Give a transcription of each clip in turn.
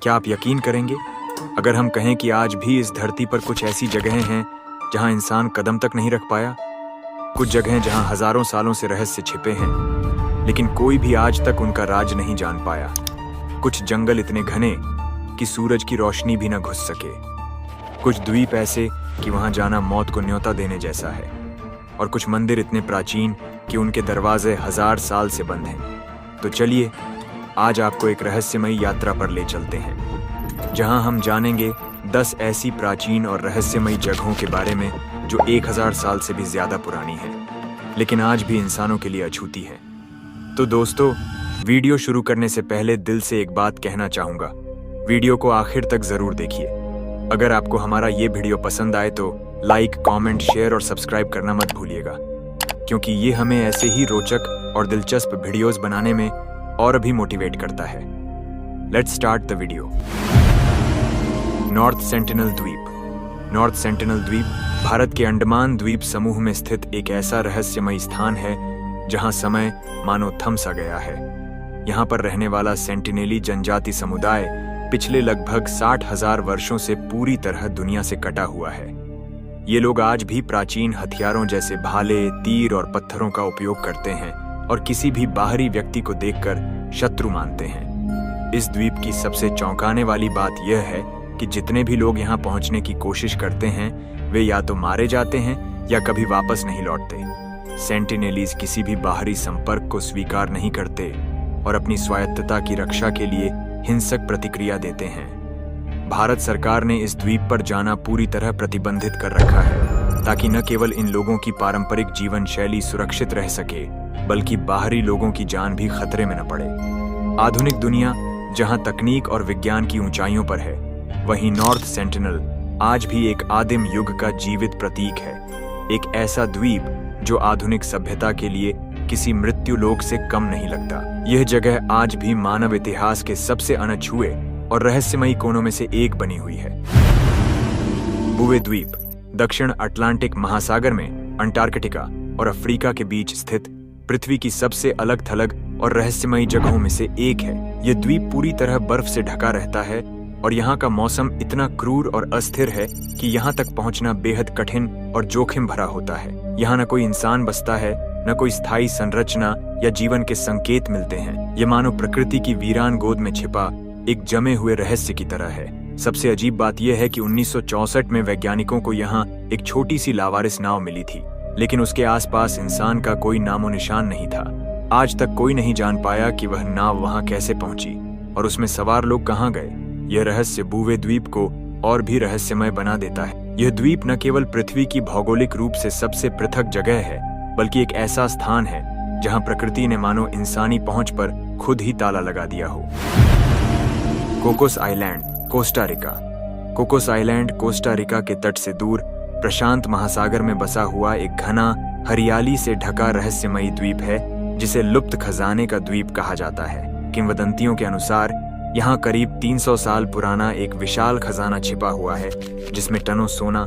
क्या आप यकीन करेंगे अगर हम कहें कि आज भी इस धरती पर कुछ ऐसी जगहें हैं जहां इंसान कदम तक नहीं रख पाया? कुछ जगहें जहां हजारों सालों से रहस्य छिपे हैं, लेकिन कोई भी आज तक उनका राज नहीं जान पाया। कुछ जंगल इतने घने कि सूरज की रोशनी भी न घुस सके। कुछ द्वीप ऐसे कि वहां जाना मौत को न्योता देने जैसा है। और कुछ मंदिर इतने प्राचीन कि उनके दरवाजे 1000 साल से बंद हैं। तो चलिए आज आपको एक रहस्यमयी यात्रा पर ले चलते हैं, जहां हम जानेंगे 10 ऐसी प्राचीन और रहस्यमयी जगहों के बारे में जो 1000 साल से भी ज्यादा पुरानी है, लेकिन आज भी इंसानों के लिए अछूती है। तो दोस्तों, वीडियो शुरू करने से पहले दिल से एक बात कहना चाहूंगा, वीडियो को आखिर तक जरूर देखिए। अगर आपको हमारा ये वीडियो पसंद आए तो लाइक, कमेंट, शेयर और सब्सक्राइब करना मत भूलिएगा, क्योंकि ये हमें ऐसे ही रोचक और दिलचस्प वीडियोस बनाने में और भी मोटिवेट करता है। Let's start the video. North sentinel द्वीप। नॉर्थ सेंटिनल द्वीप भारत के अंडमान द्वीप समूह में स्थित एक ऐसा रहस्यमयी स्थान है जहां समय मानो थम सा गया है। यहां पर रहने वाला सेंटिनेली जनजाति समुदाय पिछले लगभग 60,000 वर्षों से पूरी तरह दुनिया से कटा हुआ है। ये लोग आज भी प्राचीन हथियारों जैसे भाले, तीर और पत्थरों का उपयोग करते हैं और किसी भी बाहरी व्यक्ति को देखकर शत्रु मानते हैं। इस द्वीप की सबसे चौंकाने वाली बात यह है कि जितने भी लोग यहाँ पहुंचने की कोशिश करते हैं वे या तो मारे जाते हैं या कभी वापस नहीं लौटते। सेंटिनेलीज किसी भी बाहरी संपर्क को स्वीकार नहीं करते और अपनी स्वायत्तता की रक्षा के लिए हिंसक प्रतिक्रिया देते हैं। भारत सरकार ने इस द्वीप पर जाना पूरी तरह प्रतिबंधित कर रखा है, ताकि न केवल इन लोगों की पारंपरिक जीवन शैली सुरक्षित रह सके, बल्कि बाहरी लोगों की जान भी खतरे में न पड़े। आधुनिक दुनिया जहां तकनीक और विज्ञान की ऊंचाइयों पर है, वहीं नॉर्थ सेंटिनल आज भी एक आदिम युग का जीवित प्रतीक है। एक ऐसा द्वीप जो आधुनिक सभ्यता के लिए किसी मृत्यु लोक से कम नहीं लगता। यह जगह आज भी मानव इतिहास के सबसे अनछुए और रहस्यमयी कोनों में से एक बनी हुई है। बुवे द्वीप दक्षिण अटलांटिक महासागर में अंटार्कटिका और अफ्रीका के बीच स्थित पृथ्वी की सबसे अलग थलग और रहस्यमयी जगहों में से एक है। यह द्वीप पूरी तरह बर्फ से ढका रहता है और यहाँ का मौसम इतना क्रूर और अस्थिर है कि यहाँ तक पहुँचना बेहद कठिन और जोखिम भरा होता है। यहाँ न कोई इंसान बसता है, न कोई स्थायी संरचना या जीवन के संकेत मिलते हैं। ये मानो प्रकृति की वीरान गोद में छिपा एक जमे हुए रहस्य की तरह है। सबसे अजीब बात यह है कि 1964 में वैज्ञानिकों को यहाँ एक छोटी सी लावारिस नाव मिली थी, लेकिन उसके आसपास इंसान का कोई नामो निशान नहीं था। आज तक कोई नहीं जान पाया कि वह नाव वहां कैसे पहुंची और उसमें सवार लोग कहां गए। यह रहस्य बुवे द्वीप को और भी रहस्यमय बना देता है। यह द्वीप न केवल पृथ्वी की भौगोलिक रूप से सबसे पृथक जगह है, बल्कि एक ऐसा स्थान है जहां प्रकृति ने मानो इंसानी पहुंच पर खुद ही ताला लगा दिया हो। Cocos island, Costa Rica. Cocos island Costa Rica के तट से दूर प्रशांत महासागर में बसा हुआ एक घना हरियाली से ढका रहस्यमयी द्वीप है, जिसे लुप्त खजाने का द्वीप कहा जाता है। किंवदंतियों के अनुसार यहाँ करीब 300 साल पुराना एक विशाल खजाना छिपा हुआ है, जिसमें टनों सोना,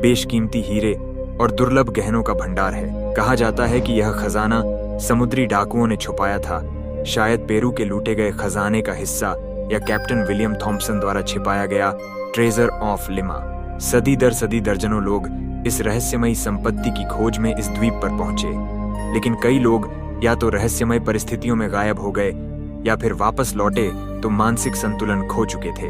बेशकीमती हीरे और दुर्लभ गहनों का भंडार है। कहा जाता है कि यह खजाना समुद्री डाकुओं ने छुपाया था, शायद पेरू के लूटे गए खजाने का हिस्सा या कैप्टन विलियम थॉम्पसन द्वारा छिपाया गया ट्रेजर ऑफ लिमा। सदी दर सदी दर्जनों लोग इस रहस्यमयी संपत्ति की खोज में इस द्वीप पर पहुंचे, लेकिन कई लोग या तो रहस्यमय परिस्थितियों में गायब हो गए या फिर वापस लौटे तो मानसिक संतुलन खो चुके थे।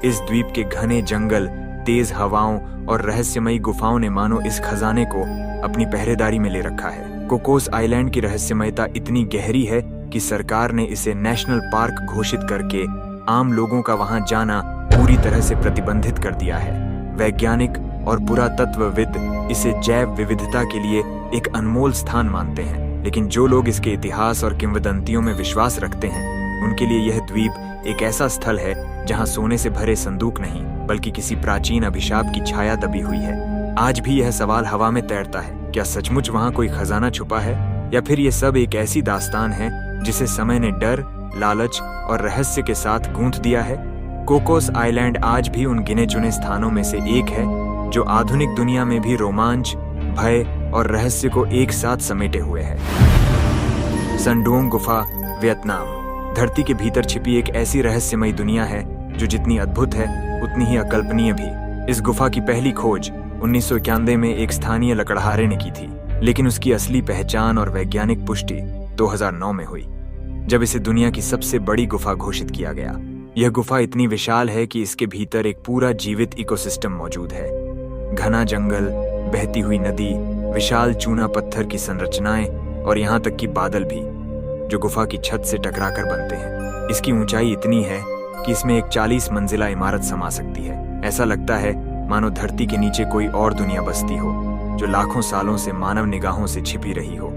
इस द्वीप के घने जंगल, तेज हवाओं और रहस्यमयी गुफाओं ने मानो इस खजाने को अपनी पहरेदारी में ले रखा है। कोकोस आइलैंड की रहस्यमयता इतनी गहरी है कि सरकार ने इसे नेशनल पार्क घोषित करके आम लोगों का वहां जाना पूरी तरह से प्रतिबंधित कर दिया है। वैज्ञानिक और पुरातत्वविद इसे जैव विविधता के लिए एक अनमोल स्थान मानते हैं, लेकिन जो लोग इसके इतिहास और किंवदंतियों में विश्वास रखते हैं, उनके लिए यह द्वीप एक ऐसा स्थल है जहां सोने से भरे संदूक नहीं, बल्कि किसी प्राचीन अभिशाप की छाया दबी हुई है। आज भी यह सवाल हवा में तैरता है, क्या सचमुच वहां कोई खजाना छुपा है, या फिर ये सब एक ऐसी दास्तान है जिसे समय ने डर, लालच और रहस्य के साथ गूंथ दिया है। कोकोस आइलैंड आज भी उन गिने चुने स्थानों में से एक है जो आधुनिक दुनिया में भी रोमांच, भय और रहस्य को एक साथ समेटे हुए है। संडोंग गुफा, वियतनाम। धरती के भीतर छिपी एक ऐसी रहस्यमयी दुनिया है जो जितनी अद्भुत है उतनी ही अकल्पनीय भी। इस गुफा की पहली खोज 1991 में एक स्थानीय लकड़हारे ने की थी, लेकिन उसकी असली पहचान और वैज्ञानिक पुष्टि 2009 में हुई, जब इसे दुनिया की सबसे बड़ी गुफा घोषित किया गया। यह गुफा इतनी विशाल है कि इसके भीतर एक पूरा जीवित इकोसिस्टम मौजूद है। घना जंगल, बहती हुई नदी, विशाल चूना पत्थर की संरचनाएं और यहाँ तक कि बादल भी, जो गुफा की छत से टकराकर बनते हैं। इसकी ऊंचाई इतनी है कि इसमें एक 40 मंजिला इमारत समा सकती है। ऐसा लगता है मानो धरती के नीचे कोई और दुनिया बसती हो, जो लाखों सालों से मानव निगाहों से छिपी रही हो।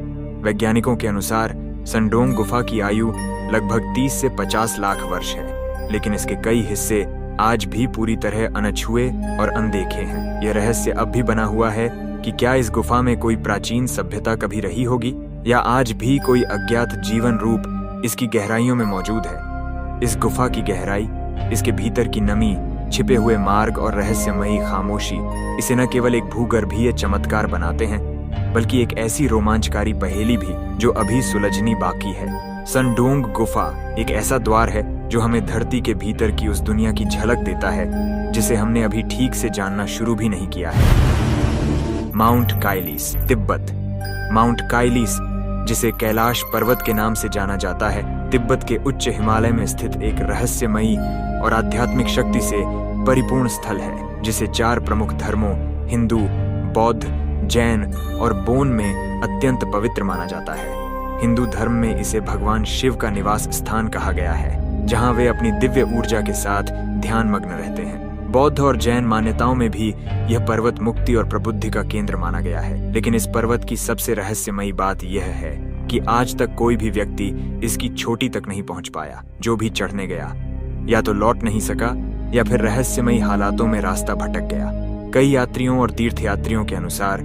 वैज्ञानिकों के अनुसार संडोंग गुफा की आयु लगभग 30 से 50 लाख वर्ष है, लेकिन इसके कई हिस्से आज भी पूरी तरह अनछुए और अनदेखे हैं। यह रहस्य अब भी बना हुआ है कि क्या इस गुफा में कोई प्राचीन सभ्यता कभी रही होगी, या आज भी कोई अज्ञात जीवन रूप इसकी गहराइयों में मौजूद है। इस गुफा की गहराई, इसके भीतर की नमी, छिपे हुए मार्ग और रहस्यमयी खामोशी इसे न केवल एक भूगर्भीय चमत्कार बनाते हैं, बल्कि एक ऐसी रोमांचकारी पहेली भी जो अभी सुलझनी बाकी है। संडोंग गुफा एक ऐसा द्वार है जो हमें धरती के भीतर की उस दुनिया की झलक देता है जिसे हमने अभी ठीक से जानना शुरू भी नहीं किया है। माउंट काइलिस, तिब्बत। माउंट काइलिस, जिसे कैलाश पर्वत के नाम से जाना जाता है, तिब्बत के उच्च हिमालय में स्थित एक रहस्यमयी और आध्यात्मिक शक्ति से परिपूर्ण स्थल है, जिसे 4 प्रमुख धर्मों हिंदू, बौद्ध, जैन और बोन में अत्यंत पवित्र माना जाता है। हिंदू धर्म में इसे भगवान शिव का निवास स्थान कहा गया है, जहां वे अपनी दिव्य ऊर्जा के साथ ध्यान मग्न रहते हैं। बौद्ध और जैन मान्यताओं में भी यह पर्वत मुक्ति और प्रबुद्धि का केंद्र माना गया है। लेकिन इस पर्वत की सबसे रहस्यमयी बात यह है कि आज तक कोई भी व्यक्ति इसकी चोटी तक नहीं पहुंच पाया। जो भी चढ़ने गया या तो लौट नहीं सका या फिर रहस्यमयी हालातों में रास्ता भटक गया। कई यात्रियों और तीर्थयात्रियों के अनुसार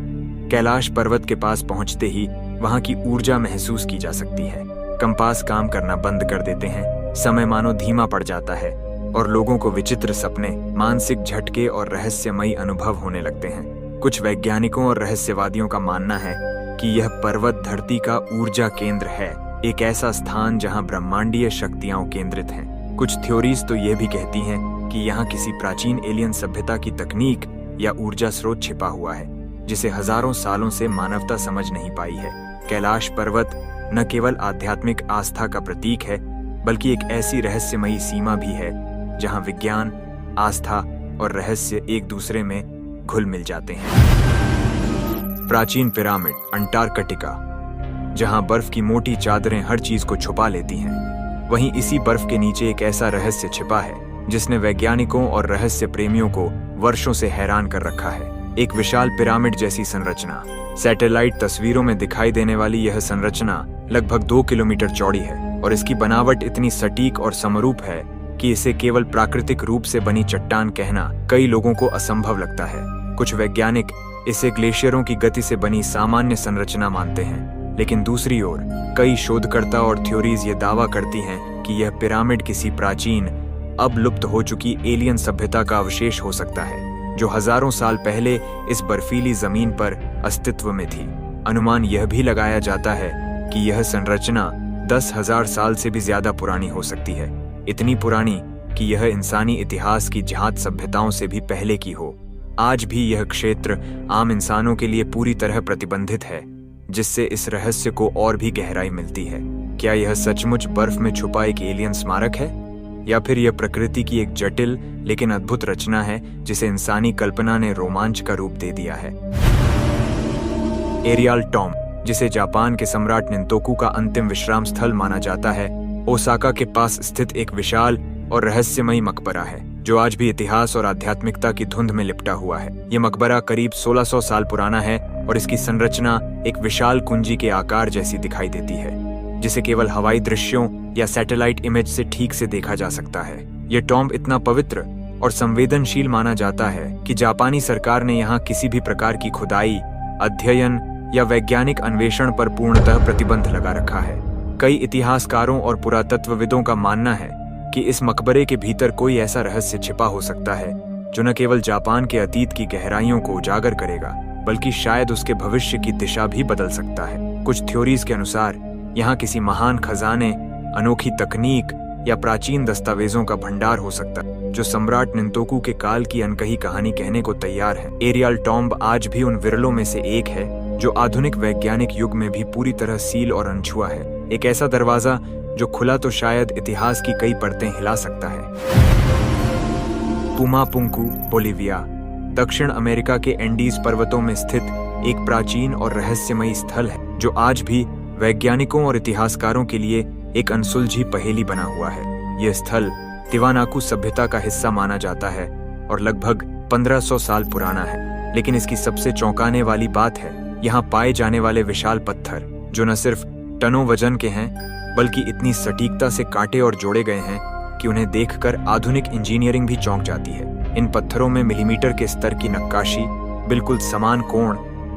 कैलाश पर्वत के पास पहुंचते ही वहां की ऊर्जा महसूस की जा सकती है। कंपास काम करना बंद कर देते हैं, समय मानो धीमा पड़ जाता है और लोगों को विचित्र सपने, मानसिक झटके और रहस्यमयी अनुभव होने लगते हैं। कुछ वैज्ञानिकों और रहस्यवादियों का मानना है कि यह पर्वत धरती का ऊर्जा केंद्र है, एक ऐसा स्थान जहां ब्रह्मांडीय शक्तियां केंद्रित हैं। कुछ थ्योरीज तो यह भी कहती हैं कि यहाँ किसी प्राचीन एलियन सभ्यता की तकनीक या ऊर्जा स्रोत छिपा हुआ है, जिसे हजारों सालों से मानवता समझ नहीं पाई है। कैलाश पर्वत न केवल आध्यात्मिक आस्था का प्रतीक है, बल्कि एक ऐसी रहस्यमयी सीमा भी है जहां विज्ञान, आस्था और रहस्य एक दूसरे में घुल मिल जाते हैं। प्राचीन पिरामिड, अंटार्कटिका, जहां बर्फ की मोटी चादरें हर चीज को छुपा लेती हैं, वहीं इसी बर्फ के नीचे एक ऐसा रहस्य छिपा है जिसने वैज्ञानिकों और रहस्य प्रेमियों को वर्षों से हैरान कर रखा है। एक विशाल पिरामिड जैसी संरचना। सैटेलाइट तस्वीरों में दिखाई देने वाली यह संरचना लगभग 2 किलोमीटर चौड़ी है और इसकी बनावट इतनी सटीक और समरूप है कि इसे केवल प्राकृतिक रूप से बनी चट्टान कहना कई लोगों को असंभव लगता है। कुछ वैज्ञानिक इसे ग्लेशियरों की गति से बनी सामान्य संरचना मानते हैं, लेकिन दूसरी ओर कई शोधकर्ता और थ्योरीज ये दावा करती हैं कि यह पिरामिड किसी प्राचीन, अब लुप्त हो चुकी एलियन सभ्यता का अवशेष हो सकता है, जो हजारों साल पहले इस बर्फीली जमीन पर अस्तित्व में थी। अनुमान यह भी लगाया जाता है कि यह संरचना 10,000 साल से भी ज्यादा पुरानी हो सकती है, इतनी पुरानी कि यह इंसानी इतिहास की जहाज सभ्यताओं से भी पहले की हो। आज भी यह क्षेत्र आम इंसानों के लिए पूरी तरह प्रतिबंधित है, जिससे इस रहस्य को और भी गहराई मिलती है। क्या यह सचमुच बर्फ में छुपा एक एलियन स्मारक है, या फिर यह प्रकृति की एक जटिल लेकिन अद्भुत रचना है जिसे इंसानी कल्पना ने रोमांच का रूप दे दिया है। एरियल टॉम्ब, जिसे जापान के सम्राट निंतोकू का अंतिम विश्राम स्थल माना जाता है, ओसाका के पास स्थित एक विशाल और रहस्यमयी मकबरा है जो आज भी इतिहास और आध्यात्मिकता की धुंध में लिपटा हुआ है। यह मकबरा करीब 1600 साल पुराना है और इसकी संरचना एक विशाल कुंजी के आकार जैसी दिखाई देती है, जिसे केवल हवाई दृश्यों या सैटेलाइट इमेज से ठीक से देखा जा सकता है। यह टॉम्ब इतना पवित्र और संवेदनशील माना जाता है कि जापानी सरकार ने यहाँ किसी भी प्रकार की खुदाई, अध्ययन या वैज्ञानिक अन्वेषण पर पूर्णतः प्रतिबंध लगा रखा है। कई इतिहासकारों और पुरातत्वविदों का मानना है कि इस मकबरे के भीतर कोई ऐसा रहस्य छिपा हो सकता है जो न केवल जापान के अतीत की गहराइयों को उजागर करेगा, बल्कि शायद उसके भविष्य की दिशा भी बदल सकता है। कुछ थ्योरीज के अनुसार यहाँ किसी महान खजाने, अनोखी तकनीक या प्राचीन दस्तावेजों का भंडार हो सकता है। जो सम्राट निंतोकू के काल की अनकही कहानी कहने को तैयार है। एरियल टॉम्ब आज भी उन विरलों में से एक है जो आधुनिक वैज्ञानिक युग में भी पूरी तरह सील और अनछुआ है। एक ऐसा दरवाजा जो खुला तो शायद इतिहास की कई परतें हिला सकता है। पुमापुंकू, बोलिविया, दक्षिण अमेरिका के एंडीज पर्वतों में स्थित एक प्राचीन और रहस्यमयी स्थल है जो आज भी वैज्ञानिकों और इतिहासकारों के लिए एक अनसुलझी पहेली बना हुआ है। यह स्थल तिवानाकू सभ्यता का हिस्सा माना जाता है और लगभग 1500 साल पुराना है। लेकिन इसकी सबसे चौंकाने वाली बात है यहाँ पाए जाने वाले विशाल पत्थर, जो न सिर्फ टनों वजन के हैं बल्कि इतनी सटीकता से काटे और जोड़े गए हैं कि उन्हें देखकर आधुनिक इंजीनियरिंग भी चौंक जाती है। इन पत्थरों में मिलीमीटर के स्तर की नक्काशी, बिल्कुल समान कोण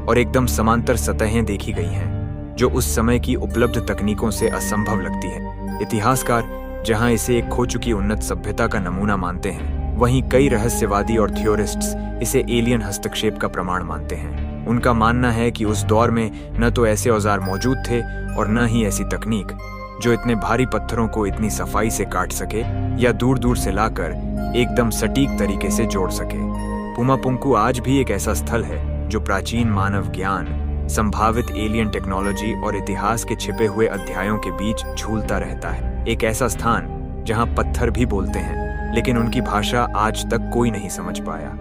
और एकदम समांतर सतहें देखी गई हैं, जो उस समय की उपलब्ध तकनीकों से असंभव लगती है। इतिहासकार जहां इसे एक खो चुकी उन्नत सभ्यता का नमूना मानते हैं, वहीं कई रहस्यवादी और थियोरिस्ट्स इसे एलियन हस्तक्षेप का प्रमाण मानते हैं। उनका मानना है कि उस दौर में न तो ऐसे औजार मौजूद थे और न ही ऐसी तकनीक जो इतने भारी पत्थरों को इतनी सफाई से काट सके या दूर दूर से लाकर एकदम सटीक तरीके से जोड़ सके। पुमापुंकू आज भी एक ऐसा स्थल है जो प्राचीन मानव ज्ञान, संभावित एलियन टेक्नोलॉजी और इतिहास के छिपे हुए अध्यायों के बीच झूलता रहता है। एक ऐसा स्थान जहां पत्थर भी बोलते हैं, लेकिन उनकी भाषा आज तक कोई नहीं समझ पाया।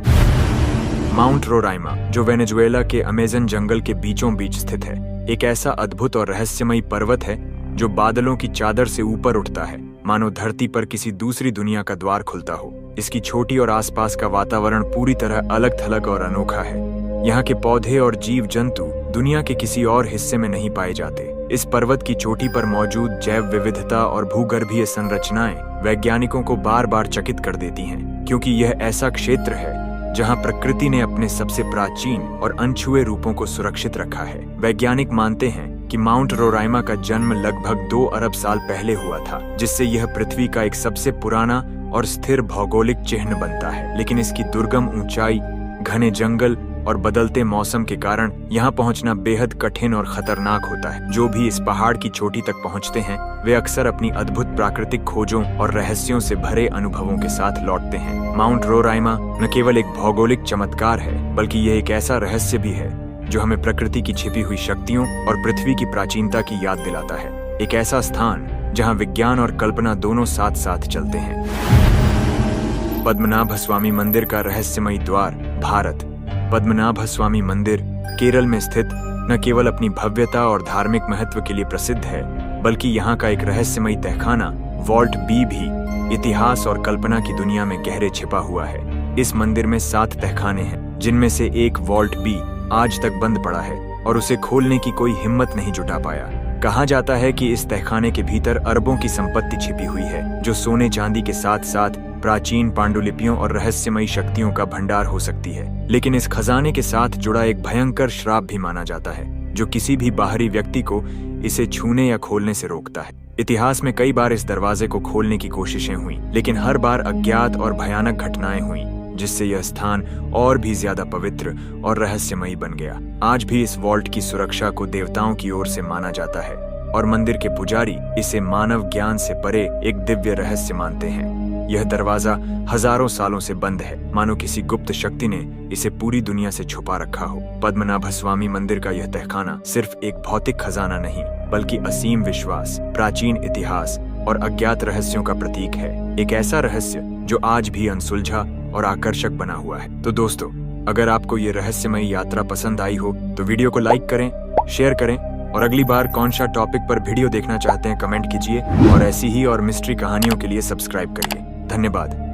माउंट रोराइमा, जो वेनेजुएला के अमेज़न जंगल के बीचों बीच स्थित है, एक ऐसा अद्भुत और रहस्यमयी पर्वत है जो बादलों की चादर से ऊपर उठता है, मानो धरती पर किसी दूसरी दुनिया का द्वार खुलता हो। इसकी छोटी और आसपास का वातावरण पूरी तरह अलग थलग और अनोखा है। यहाँ के पौधे और जीव जंतु दुनिया के किसी और हिस्से में नहीं पाए जाते। इस पर्वत की चोटी पर मौजूद जैव विविधता और भूगर्भीय संरचनाएं वैज्ञानिकों को बार बार चकित कर देती हैं, क्योंकि यह ऐसा क्षेत्र है जहां प्रकृति ने अपने सबसे प्राचीन और अनछुए रूपों को सुरक्षित रखा है। वैज्ञानिक मानते हैं कि माउंट रोराइमा का जन्म लगभग 2 अरब साल पहले हुआ था, जिससे यह पृथ्वी का एक सबसे पुराना और स्थिर भौगोलिक चिन्ह बनता है। लेकिन इसकी दुर्गम ऊंचाई, घने जंगल और बदलते मौसम के कारण यहाँ पहुँचना बेहद कठिन और खतरनाक होता है। जो भी इस पहाड़ की चोटी तक पहुँचते हैं, वे अक्सर अपनी अद्भुत प्राकृतिक खोजों और रहस्यों से भरे अनुभवों के साथ लौटते हैं। माउंट रोराइमा न केवल एक भौगोलिक चमत्कार है, बल्कि यह एक ऐसा रहस्य भी है जो हमें प्रकृति की छिपी हुई शक्तियों और पृथ्वी की प्राचीनता की याद दिलाता है। एक ऐसा स्थान जहाँ विज्ञान और कल्पना दोनों साथ साथ चलते हैं। पद्मनाभ स्वामी मंदिर का रहस्यमयी द्वार, भारत। पद्मनाभ स्वामी मंदिर केरल में स्थित न केवल अपनी भव्यता और धार्मिक महत्व के लिए प्रसिद्ध है, बल्कि यहाँ का एक रहस्यमयी तहखाना वॉल्ट बी भी इतिहास और कल्पना की दुनिया में गहरे छिपा हुआ है। इस मंदिर में 7 तहखाने हैं, जिनमें से एक वॉल्ट बी आज तक बंद पड़ा है और उसे खोलने की कोई हिम्मत नहीं जुटा पाया। कहा जाता है कि इस तहखाने के भीतर अरबों की संपत्ति छिपी हुई है, जो सोने चांदी के साथ साथ प्राचीन पांडुलिपियों और रहस्यमयी शक्तियों का भंडार हो सकती है। लेकिन इस खजाने के साथ जुड़ा एक भयंकर श्राप भी माना जाता है, जो किसी भी बाहरी व्यक्ति को इसे छूने या खोलने से रोकता है। इतिहास में कई बार इस दरवाजे को खोलने की कोशिशें हुई, लेकिन हर बार अज्ञात और भयानक घटनाएं हुई, जिससे यह स्थान और भी ज्यादा पवित्र और रहस्यमयी बन गया। आज भी इस वॉल्ट की सुरक्षा को देवताओं की ओर से माना जाता है और मंदिर के पुजारी इसे मानव ज्ञान से परे एक दिव्य रहस्य मानते हैं। यह दरवाजा हजारों सालों से बंद है, मानो किसी गुप्त शक्ति ने इसे पूरी दुनिया से छुपा रखा हो। पद्मनाभ स्वामी मंदिर का यह तहखाना सिर्फ एक भौतिक खजाना नहीं, बल्कि असीम विश्वास, प्राचीन इतिहास और अज्ञात रहस्यों का प्रतीक है। एक ऐसा रहस्य जो आज भी अनसुलझा और आकर्षक बना हुआ है। तो दोस्तों, अगर आपको ये रहस्यमयी यात्रा पसंद आई हो तो वीडियो को लाइक करें, शेयर करें और अगली बार कौन सा टॉपिक पर वीडियो देखना चाहते हैं कमेंट कीजिए और ऐसी ही और मिस्ट्री कहानियों के लिए सब्सक्राइब करिए। धन्यवाद।